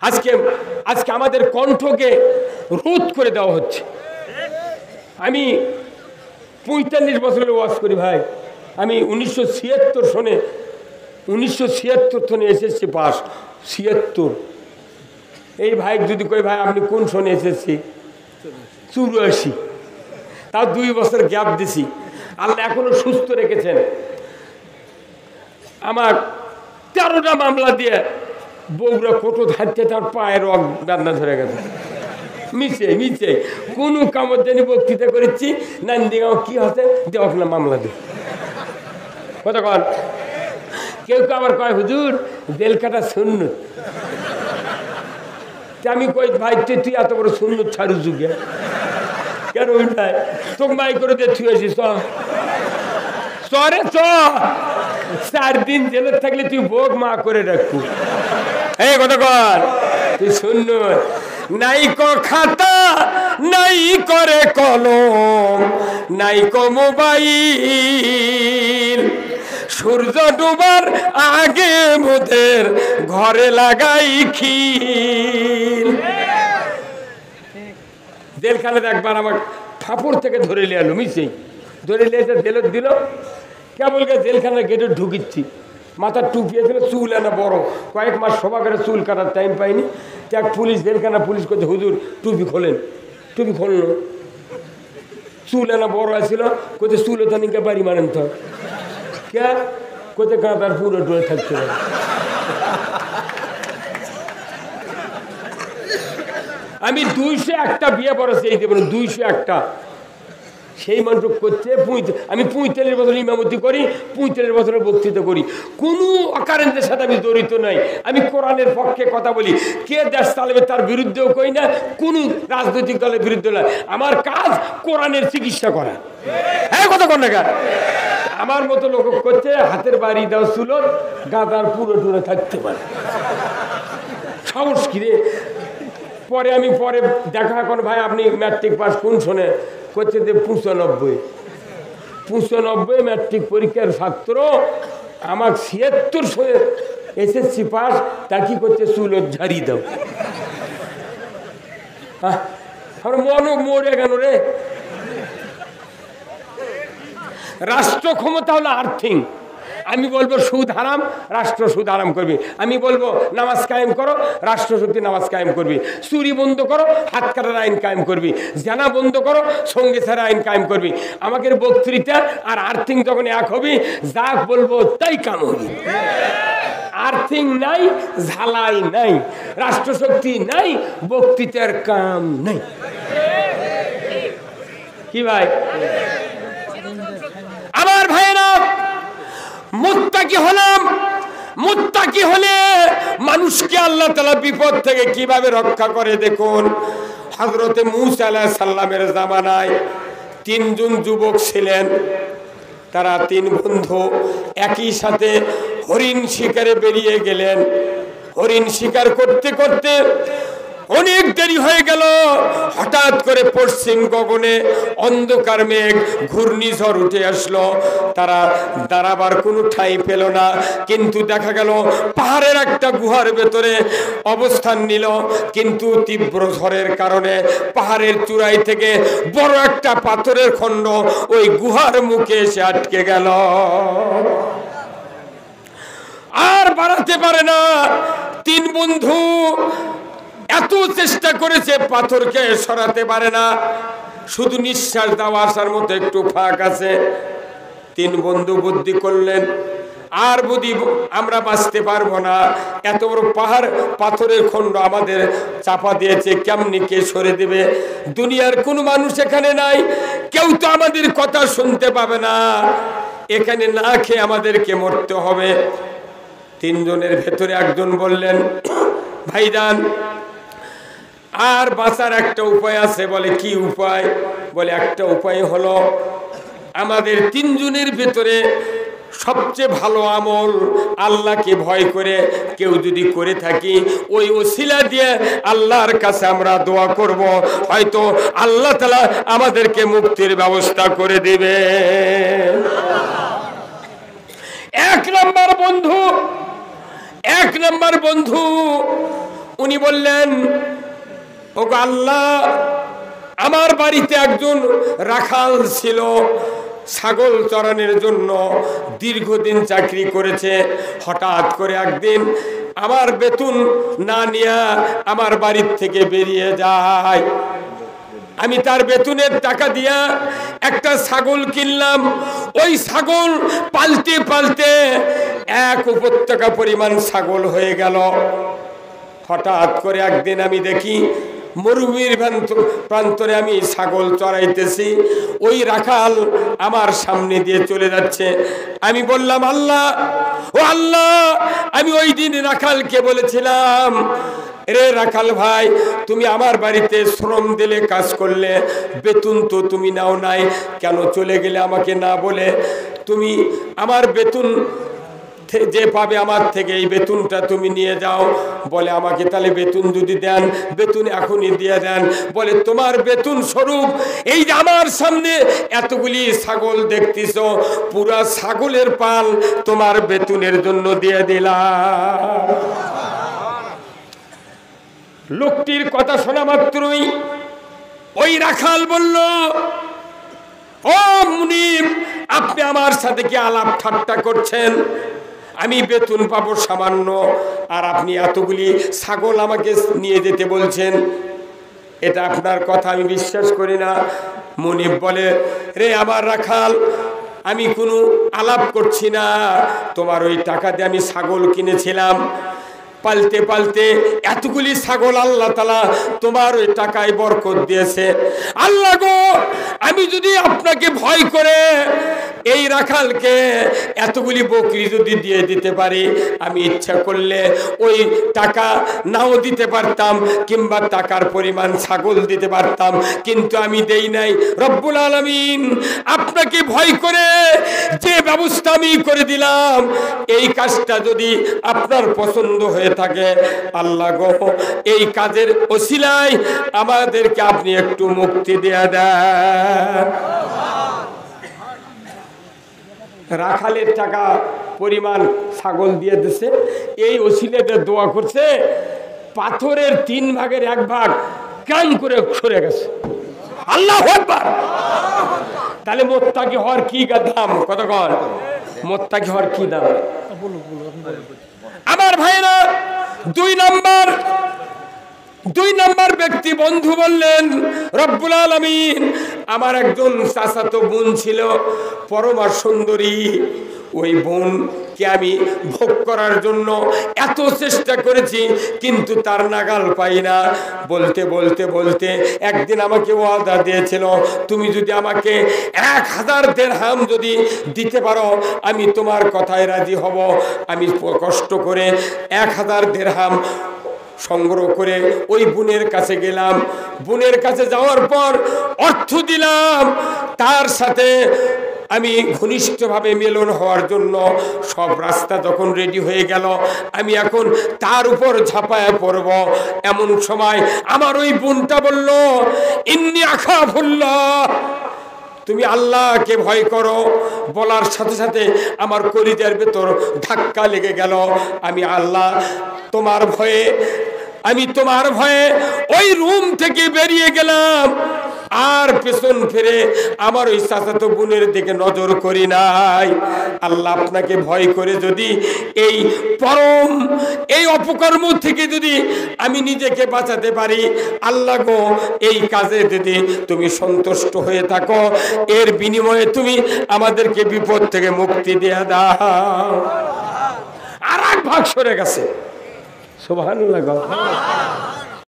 আজকে আজকে আমাদের কণ্ঠকে রোধ করে দেওয়া হচ্ছে। আমি 45 বছরের ওয়াজ করি ভাই। আমি 1976 সনে এসএসসি পাস। 76। এই ভাই যদি কই ভাই আপনি কোন সনে এসএসসি? 84। তাও 2 বছর গ্যাপ দিছি। আল্লাহ এখনো সুস্থ রেখেছেন। আমার 13টা মামলা দিয়ে বগুড়া কোটো ধারতে তার পায়ের বেদনা ধরে গেছে। মিছে কোনো কামত জানি বক্তৃতা করেছি নান্দিগাঁও কি হচ্ছে দেখ না মামলা দিয়ে কথা কন। কেউ আবার কয় হুজুর জেল কাটা সুন্নত। আমি কই ভাই তুই এত বড় সুন্নত ছাড়ু যুগে কেন ভাই তোকে মাই করে দিয়ে তুই আসিস চরে 4 দিন জেলে থাকলে তুই বোক মা করে রাখবি। এই কথা কর তুই সুন্নত। নাই কো খাতা নাই করে কলম নাই কো মোবাইল সূর্য ডুবার আগে মোদের ঘরে লাগাই খিল। জেলখানাতে একবার আমার ঠাকুর থেকে ধরে নিয়ে এলো মিসেই ধরে নিয়ে এসে জেলত দিল। কেবল জেলখানার গেটে ঢুকিচ্ছি মাথার টুপিয়েছিল চুল এনে বড় কয়েক মাস সভা করে চুল কাটার টাইম পাইনি। এক পুলিশ জেলখানা পুলিশ করছে হুজুর টুপি খোলেন। টুপি খুলল চুল এনে বড় আছিল কোথায় চুল তানিকে বাড়ি মানেন তো কে কোথায় কাঁটার পুরো ডোরে থাকছে। আমি 201টা বিয়ে পড়েছি এই দেবেন 201টা। সেই মানুষ করছে আমি 45 বছর ইমামতি করি 45 বছরের বক্তৃতা করি। কোনো অকারেন্টের সাথে আমি জড়িত নাই। আমি কোরআনের পক্ষে কথা বলি। কে দেশ চালাবে তার বিরুদ্ধেও কই না, কোনো রাজনৈতিক দলের বিরুদ্ধে না। আমার কাজ কোরআনের চিকিৎসা করা। হ্যাঁ কথা কর না কেন? আমার মতো লোক করছে হাতের বাড়ি দাও চুলত গাদার পুরো টুরে থাকতে পারে সাহস কিরে। পরে আমি দেখা এখন ভাই আপনি ম্যাট্রিক পাস কোন শোনে করছে যে 95 ম্যাট্রিক পরীক্ষার ছাত্র আমার 76 শোনে এসএসসি পাস তা কি করছে চুলত ঝাড়ি দাও। আমার মনও মরে গেল রে। রাষ্ট্র ক্ষমতা হলো আর্থিং। আমি বলবো সুদ হারাম রাষ্ট্র সুদ হারাম করবি। আমি বলবো নামাজ কায়েম করো রাষ্ট্র শক্তি নামাজ কায়েম করবি। চুরি বন্ধ করো হাত কাটার আইন কায়েম করবি। জানা বন্ধ করো সঙ্গে ছাড়া আইন কায়েম করবি। আমাকে বক্তৃতা আর আর্থিং যখন এক হবি যা বলবো তাই কাম হবি। আর্থিং নাই ঝালাই নাই রাষ্ট্রশক্তি নাই বক্তৃতার কাম নাই। কি ভাই আমার ভাইয়েরা মুত্তাকি হলে মানুষকে আল্লাহ তাআলা বিপদ থেকে কিভাবে রক্ষা করে দেখুন। হযরতে মূসা আলাইহিস সালামের জামানায় 3 জন যুবক ছিলেন। তারা 3 বন্ধু একই সাথে হরিণ শিকারে বেরিয়ে গেলেন। হরিণ শিকার করতে করতে অনেক দেরি হয়ে গেল। হঠাৎ করে পশ্চিম গগনে অন্ধকার মেঘ ঘূর্ণিঝড় উঠে আসলো। তারা দাঁড়াবার কোনো ঠাঁই পেল না। কিন্তু দেখা গেল পাহাড়ের একটা গুহার ভেতরে অবস্থান নিল। কিন্তু তীব্র ঝড়ের কারণে পাহাড়ের চূড়াই থেকে বড় একটা পাথরের খণ্ড ওই গুহার মুখে এসে আটকে গেল। আর বাড়াতে পারে না। 3 বন্ধু এত চেষ্টা করেছে পাথরকে সরাতে পারে না। শুধু নিঃশ্বাস দেওয়া আসার মতো একটু ফাঁক আছে। 3 বন্ধু বুদ্ধি করলেন আর বুদ্ধি আমরা বাঁচতে পারবো না। এত বড় পাহাড় পাথরের খণ্ড আমাদের চাপা দিয়েছে কেমনি কে সরে দেবে। দুনিয়ার কোনো মানুষ এখানে নাই। কেউ তো আমাদের কথা শুনতে পাবে না। এখানে না খেয়ে আমাদেরকে মরতে হবে। 3 জনের ভেতরে একজন বললেন ভাইজান আর বাঁচার একটা উপায় আছে। বলে কি উপায়? বলে একটা উপায় হলো আমাদের 3 জনের ভেতরে সবচেয়ে ভালো আমল আল্লাহকে ভয় করে কেউ যদি করে থাকি ওই ওসিলা দিয়ে আল্লাহর কাছে আমরা দোয়া করব। হয়তো আল্লাহ তাআলা আমাদেরকে মুক্তির ব্যবস্থা করে দেবে। 1 নম্বর বন্ধু উনি বললেন, ওগো আল্লাহ, আমার বাড়িতে একজন রাখাল ছিল, ছাগল চরানোর জন্য দীর্ঘদিন চাকরি করেছে। হঠাৎ করে একদিন আমার বেতন না নিয়ে আমার বাড়ির থেকে বেরিয়ে যায়। আমি তার বেতনের টাকা দিয়া একটা ছাগল কিনলাম। ওই ছাগল পালতে পালতে এক উপত্যকা পরিমাণ ছাগল হয়ে গেল। হঠাৎ করে একদিন আমি দেখি মরুভূমির প্রান্তরে আমি ছাগল চড়াইতেছি, ওই রাখাল আমার সামনে দিয়ে চলে যাচ্ছে। আমি বললাম, আল্লাহ, ও আল্লাহ, আমি ওই দিন রাখালকে বলেছিলাম, রে রাখাল ভাই, তুমি আমার বাড়িতে শ্রম দিলে, কাজ করলে, বেতন তো তুমি নাও নাই, কেন চলে গেলে আমাকে না বলে? তুমি আমার বেতন যে পাবে আমার থেকে, এই বেতনটা তুমি নিয়ে যাও। বলে, আমাকে তাহলে বেতন যদি দেন, বেতন এখনই দিয়ে দেন। বলে, তোমার বেতন স্বরূপ এই যে আমার সামনে এতগুলি ছাগল দেখতেছ, পুরা ছাগলের পাল তোমার বেতনের জন্য দিয়ে দিলাম। লোকটির কথা শোনা মাত্রই ওই রাখাল বলল, ও মুনিব, আপনি আমার সাথে কি আলাপ ঠাট্টা করছেন? আমি বেতন পাবো সামান্য, আর আপনি এতগুলি ছাগল আমাকে নিয়ে যেতে বলছেন, এটা আপনার কথা আমি বিশ্বাস করি না। মুনিব বলে, রে আমার রাখাল, আমি কোনো আলাপ করছি না, তোমার ওই টাকা দিয়ে আমি ছাগল কিনেছিলাম। পালতে পালতে এতগুলি ছাগল আল্লাহ তাআলা তোমার ওই টাকায় বরকত দিয়েছে। আল্লাহ গো, আমি যদি আপনাকে ভয় করে এই রাখালকে এতগুলি বকরি যদি দিয়ে দিতে পারি, আমি ইচ্ছা করলে ওই টাকা নাও দিতে পারতাম, কিংবা টাকার পরিমাণ ছাগল দিতে পারতাম, কিন্তু আমি দেই নাই। রব্বুল আলামিন, আপনাকে ভয় করে যে ব্যবস্থা আমি করে দিলাম, এই কাজটা যদি আপনার পছন্দ হয়ে থাকে, আল্লাহ গো, এই কাজের ওসিলায় আমাদেরকে আপনি একটু মুক্তি দেয়া দেন। রাখালের টাকা পরিমাণ ছাগল দিয়ে দিছে, এই ওসিলাতে দোয়া করছে, পাথরের 3 ভাগের 1 ভাগ কান করে সরে গেছে। আল্লাহু আকবার। তাহলে মোত্তাকি হওয়ার কি দাম? কতক্ষণ মোত্তাকি হওয়ার কি দাম? আমার ভাইরা, 2 নম্বর ব্যক্তি বন্ধু বললেন, রব্বুল আলামিন, আমার একজন চাচাতো বোন ছিল, পরমা সুন্দরী। ওই বোনকে আমি ভোগ করার জন্য এত চেষ্টা করেছি, কিন্তু তার নাগাল পাই না। বলতে বলতে বলতে একদিন আমাকে ওয়াদা দিয়েছিল, তুমি যদি আমাকে 1000 দিরহাম যদি দিতে পারো, আমি তোমার কথায় রাজি হব। আমি কষ্ট করে 1000 দিরহাম সংগ্রহ করে ওই বোনের কাছে গেলাম। বোনের কাছে যাওয়ার পর অর্থ দিলাম, তার সাথে আমি ঘনিষ্ঠভাবে মিলন হওয়ার জন্য সব রাস্তা যখন রেডি হয়ে গেল, আমি এখন তার উপর ঝাঁপায়া পড়ব। এমন সময় আমার ওই বোনটা বলল, ইন্নী আখাফুল্লাহ, তুমি আল্লাহকে ভয় করো। বলার সাথে সাথে আমার কলিজার ভেতর ধাক্কা লেগে গেল। আমি আল্লাহ তোমার ভয়ে, আমি তোমার ভয়ে ওই রুম থেকে বেরিয়ে গেলাম, আর পেছন ফিরে আমার ওই চাচাতো বোনের দিকে নজর করি নাই। আল্লাহ আপনাকে ভয় করে যদি এই পরম এই অপকর্ম থেকে যদি আমি নিজেকে বাঁচাতে পারি, আল্লাহ গো, এই কাজে যদি তুমি সন্তুষ্ট হয়ে থাকো, এর বিনিময়ে তুমি আমাদেরকে বিপদ থেকে মুক্তি দেয়া দাও। আর 1 ভাগ সরে গেছে। সুবহানাল্লাহ।